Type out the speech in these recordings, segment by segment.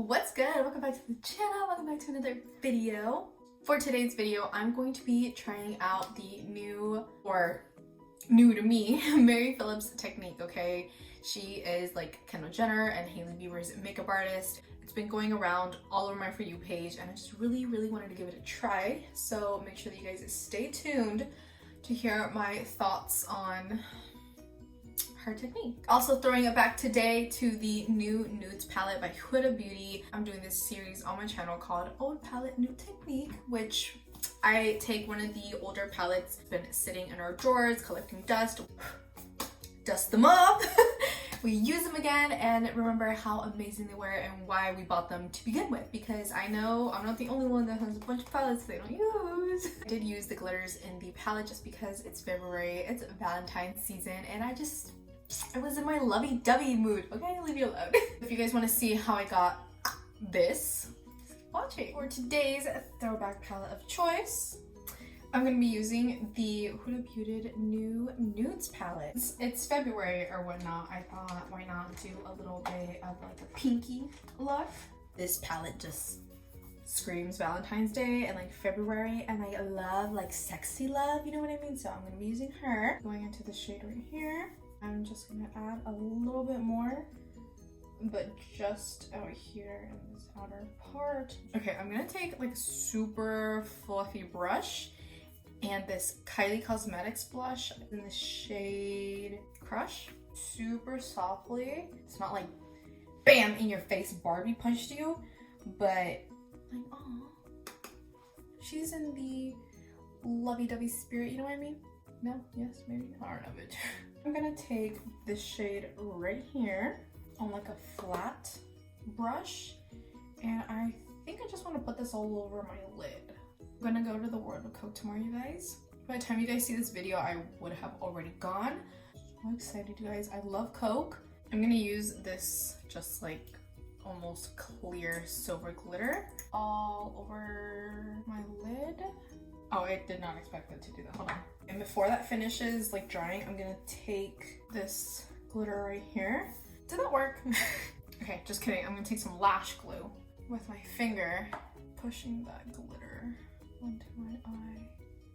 What's good? Welcome back to the channel. Welcome back to another video. For today's video, I'm going to be trying out the new to me, Marry Phillips technique, okay? She is like Kendall Jenner and Hailey Bieber's makeup artist. It's been going around all over my For You page and I just really wanted to give it a try. So make sure that you guys stay tuned to hear my thoughts on her technique. Also throwing it back today to the New Nudes palette by Huda Beauty. I'm doing this series on my channel called Old Palette New Technique, which I take one of the older palettes, been sitting in our drawers, collecting dust them up, we use them again, and remember how amazing they were and why we bought them to begin with, because I know I'm not the only one that has a bunch of palettes they don't use. I did use the glitters in the palette just because it's February, it's Valentine's season, and I was in my lovey-dovey mood. Okay, leave me alone. If you guys want to see how I got this, watch it. For today's throwback palette of choice, I'm going to be using the Huda Beauty New Nudes palette. It's February or whatnot. I thought, why not do a little bit of like a pinky look? This palette just screams Valentine's Day and like February, and I love like sexy love, you know what I mean? So I'm going to be using her. Going into the shade right here. I'm just gonna add a little bit more, but just out here in this outer part. Okay, I'm gonna take like a super fluffy brush and this Kylie Cosmetics blush in the shade Crush. Super softly. It's not like bam in your face Barbie punched you, but like, oh, she's in the lovey-dovey spirit, you know what I mean? No? Yes? Maybe? I don't know, bitch. I'm gonna take this shade right here on like a flat brush, and I think I just want to put this all over my lid. I'm gonna go to the World of Coke tomorrow, you guys. By the time you guys see this video, I would have already gone. I'm excited, you guys. I love Coke. I'm gonna use this just like almost clear silver glitter all over my lid. Oh, I did not expect it to do that. Hold on. And before that finishes like drying, I'm gonna take this glitter right here. Did that work? Okay, just kidding. I'm gonna take some lash glue with my finger, pushing that glitter onto my eye.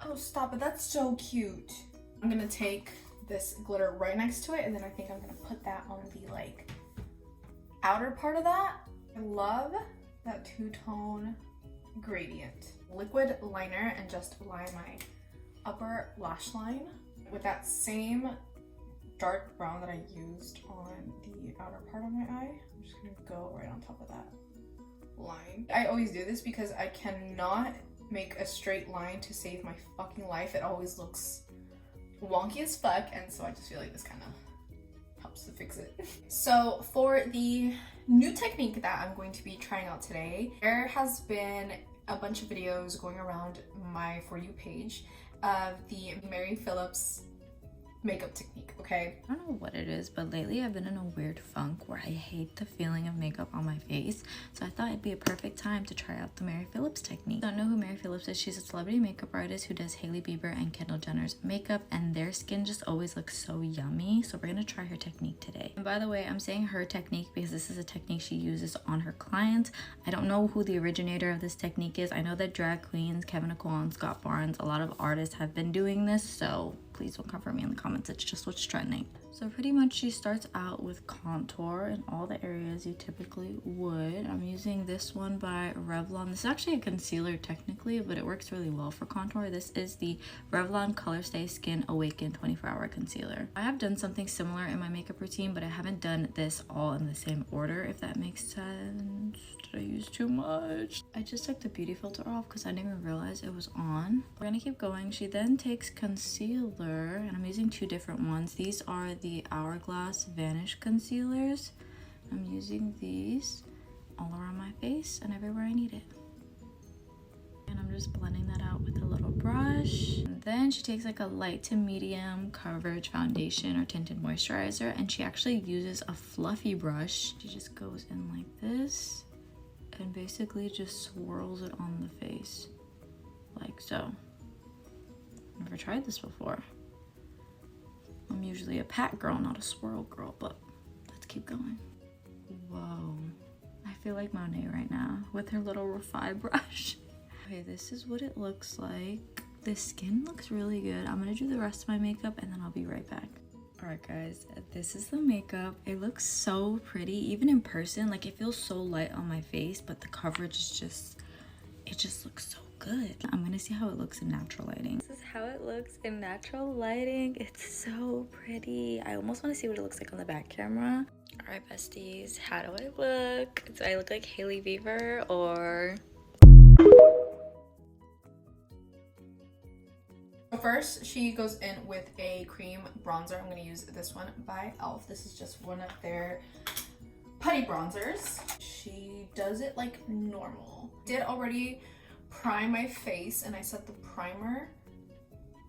Oh, stop it. That's so cute. I'm gonna take this glitter right next to it, and then I think I'm gonna put that on the like outer part of that. I love that two-tone gradient. Liquid liner and just line my upper lash line with that same dark brown that I used on the outer part of my eye. I'm just gonna go right on top of that line. I always do this because I cannot make a straight line to save my fucking life. It always looks wonky as fuck, and so I just feel like this kind of helps to fix it. So for the new technique that I'm going to be trying out today, there has been a bunch of videos going around my For You page of the Marry Phillips makeup technique, okay? I don't know what it is, but lately I've been in a weird funk where I hate the feeling of makeup on my face. So I thought it'd be a perfect time to try out the Marry Phillips technique. Don't know who Marry Phillips is. She's a celebrity makeup artist who does Hailey Bieber and Kendall Jenner's makeup, and their skin just always looks so yummy. So we're gonna try her technique today. And by the way, I'm saying her technique because this is a technique she uses on her clients. I don't know who the originator of this technique is. I know that drag queens, Kevin Nicole and Scott Barnes, a lot of artists have been doing this, so please don't come for me in the comments. It's just what's trending. So pretty much she starts out with contour in all the areas you typically would. I'm using this one by Revlon. This is actually a concealer technically, but it works really well for contour. This is the Revlon Color Stay Skin Awaken 24-Hour Concealer. I have done something similar in my makeup routine, but I haven't done this all in the same order, if that makes sense. Did I use too much? I just took the beauty filter off because I didn't even realize it was on. We're gonna keep going. She then takes concealer, and I'm using two different ones. These are the Hourglass Vanish concealers. I'm using these all around my face and everywhere I need it. And I'm just blending that out with a little brush. And then she takes like a light to medium coverage foundation or tinted moisturizer, and she actually uses a fluffy brush. She just goes in like this and basically just swirls it on the face like so. Never tried this before. I'm usually a pat girl, not a swirl girl, but let's keep going. Whoa, I feel like Monet right now with her little Refi brush. Okay, this is what it looks like. The skin looks really good. I'm gonna do the rest of my makeup and then I'll be right back. Alright guys, this is the makeup. It looks so pretty, even in person. Like, it feels so light on my face, but the coverage is just, it just looks so good. I'm gonna see how it looks in natural lighting. This is how it looks in natural lighting. It's so pretty. I almost want to see what it looks like on the back camera. Alright besties, how do I look? Do I look like Hailey Bieber or... First, she goes in with a cream bronzer. I'm going to use this one by e.l.f. This is just one of their putty bronzers. She does it like normal. Did already prime my face and I set the primer.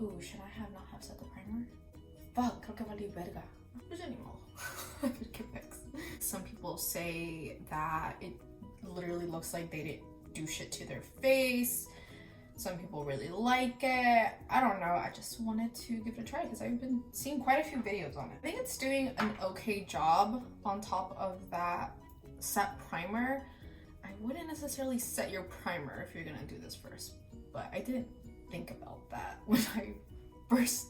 Ooh, should I have not have set the primer? Fuck, creo que valí verga. Pues ya ni modo. ¿Qué pex? Some people say that it literally looks like they didn't do shit to their face. Some people really like it. I don't know. I just wanted to give it a try because I've been seeing quite a few videos on it. I think it's doing an okay job on top of that set primer. I wouldn't necessarily set your primer if you're gonna do this first, but I didn't think about that when I first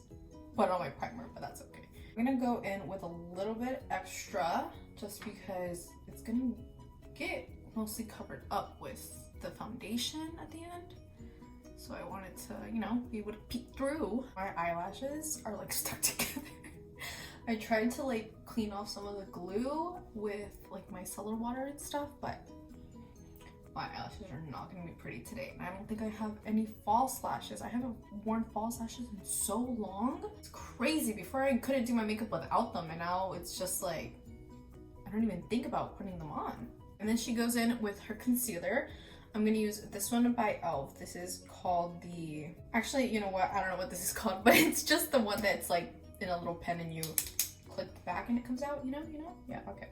put on my primer, but that's okay. I'm gonna go in with a little bit extra just because it's gonna get mostly covered up with the foundation at the end. So I wanted to, you know, be able to peek through. My eyelashes are like stuck together. I tried to like clean off some of the glue with like my micellar water and stuff, but my eyelashes are not gonna be pretty today. And I don't think I have any false lashes. I haven't worn false lashes in so long. It's crazy. Before I couldn't do my makeup without them, and now it's just like, I don't even think about putting them on. And then she goes in with her concealer. I'm gonna use this one by e.l.f. This is called the, actually, you know what? I don't know what this is called, but it's just the one that's like in a little pen and you click the back and it comes out, you know? Yeah, okay.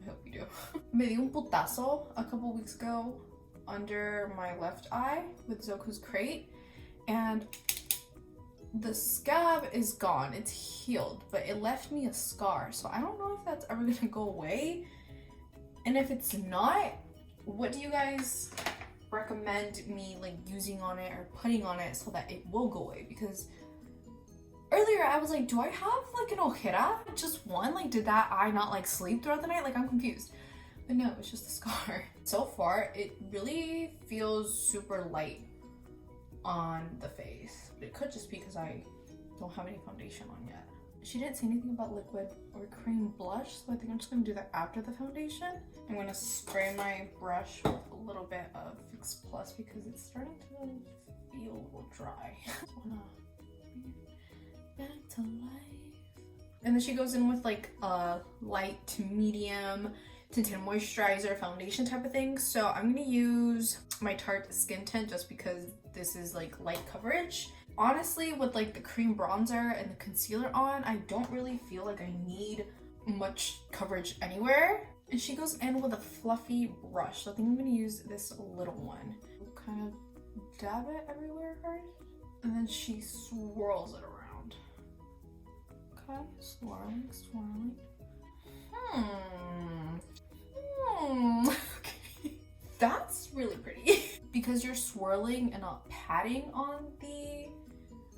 I hope you do. Me di un putazo a couple weeks ago under my left eye with Zoku's crate, and the scab is gone. It's healed, but it left me a scar. So I don't know if that's ever gonna go away. And if it's not, what do you guys recommend me like using on it or putting on it so that it will go away? Because earlier I was like, do I have like an ojera? Just one? Like, did that eye not like sleep throughout the night? Like, I'm confused. But no, it's just a scar. So far, it really feels super light on the face. But it could just be because I don't have any foundation on yet. She didn't say anything about liquid or cream blush, so I think I'm just gonna do that after the foundation. I'm gonna spray my brush with a little bit of Fix Plus because it's starting to feel a little dry. Just wanna bring it back to life. And then she goes in with like a light to medium tinted moisturizer foundation type of thing. So I'm gonna use my Tarte Skin Tint just because this is like light coverage. Honestly, with like the cream bronzer and the concealer on, I don't really feel like I need much coverage anywhere. And she goes in with a fluffy brush. So I think I'm gonna use this little one. Kind of dab it everywhere first. And then she swirls it around. Okay, swirling. Okay. That's really pretty. Because you're swirling and not patting on the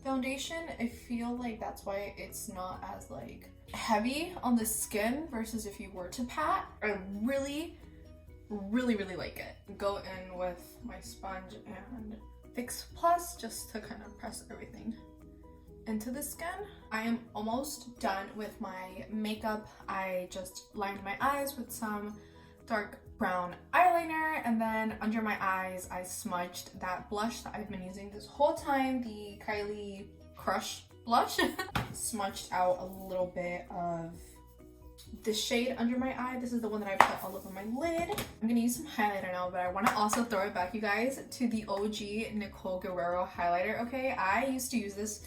foundation, I feel like that's why it's not as like heavy on the skin versus if you were to pat. I really like it. Go in with my sponge and Fix Plus just to kind of press everything into the skin. I am almost done with my makeup. I just lined my eyes with some dark brown eyeliner, and then under my eyes I smudged that blush that I've been using this whole time, the Kylie Crush blush. Smudged out a little bit of the shade under my eye. This is the one that I put all over my lid. I'm gonna use some highlighter now, but I want to also throw it back, you guys, to the OG Nicole Guerrero highlighter. Okay, I used to use this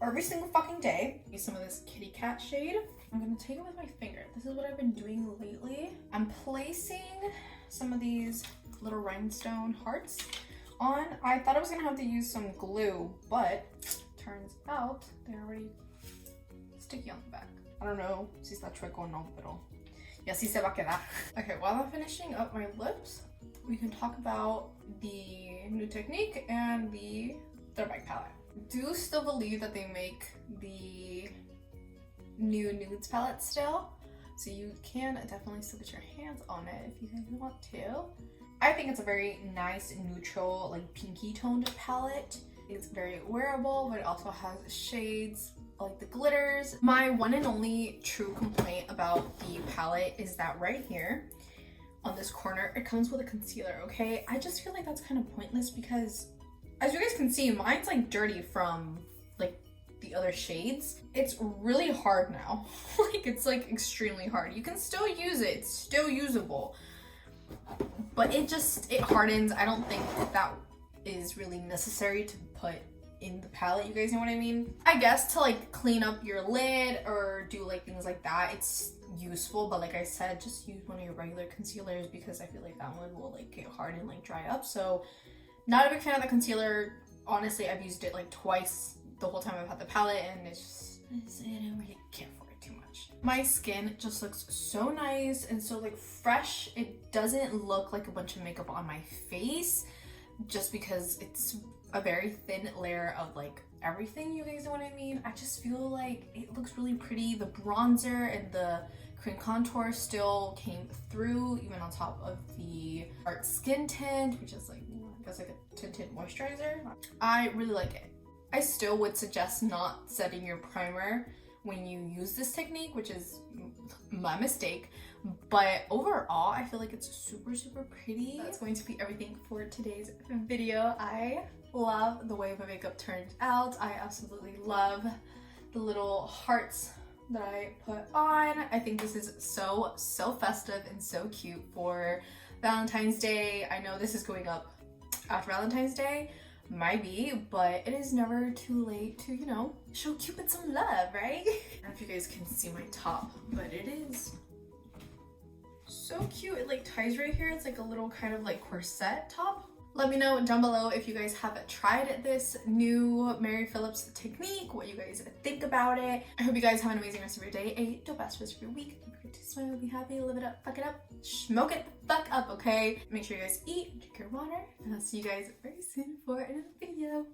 every single fucking day. Use some of this kitty cat shade. I'm gonna take it with my finger. This is what I've been doing lately. I'm placing some of these little rhinestone hearts on. I thought I was gonna have to use some glue, but turns out they're already sticky on the back. I don't know si está chueco o no, pero Y así se va a quedar. Okay, while I'm finishing up my lips, we can talk about the new technique and the throwback palette. Do still believe that they make the new nudes palette still, so you can definitely still get your hands on it if you guys want to. I think it's a very nice neutral, like pinky toned palette. It's very wearable, but it also has shades like the glitters. My one and only true complaint about the palette is that right here on this corner, it comes with a concealer, okay? I just feel like that's kind of pointless because as you guys can see, mine's like dirty from like the other shades. It's really hard now. Like it's like extremely hard. You can still use it, it's still usable, but it hardens. I don't think that is really necessary to put in the palette, you guys know what I mean? I guess to like clean up your lid or do like things like that, it's useful, but like I said, just use one of your regular concealers because I feel like that one will like get hard and like dry up. So not a big fan of the concealer. Honestly, I've used it like twice the whole time I've had the palette, and I don't really care for it too much. My skin just looks so nice and so like fresh. It doesn't look like a bunch of makeup on my face just because it's a very thin layer of like everything, you guys know what I mean? I just feel like it looks really pretty. The bronzer and the cream contour still came through even on top of the Art Skin Tint, which is like, I guess like a tinted moisturizer. I really like it. I still would suggest not setting your primer when you use this technique, which is my mistake, but overall I feel like it's super pretty. That's going to be everything for today's video. I love the way my makeup turned out. I absolutely love the little hearts that I put on. I think this is so festive and so cute for Valentine's Day. I know this is going up after Valentine's Day, might be, but it is never too late to, you know, show Cupid some love, right? I don't know if you guys can see my top, but it is so cute. It like ties right here. It's like a little kind of like corset top. Let me know down below if you guys have tried this new Marry Phillips technique, what you guys think about it. I hope you guys have an amazing rest of your day, a dope ass rest of your week. Don't forget to smile, be happy, live it up, fuck it up, smoke it the fuck up, okay? Make sure you guys eat, drink your water, and I'll see you guys very soon for another video.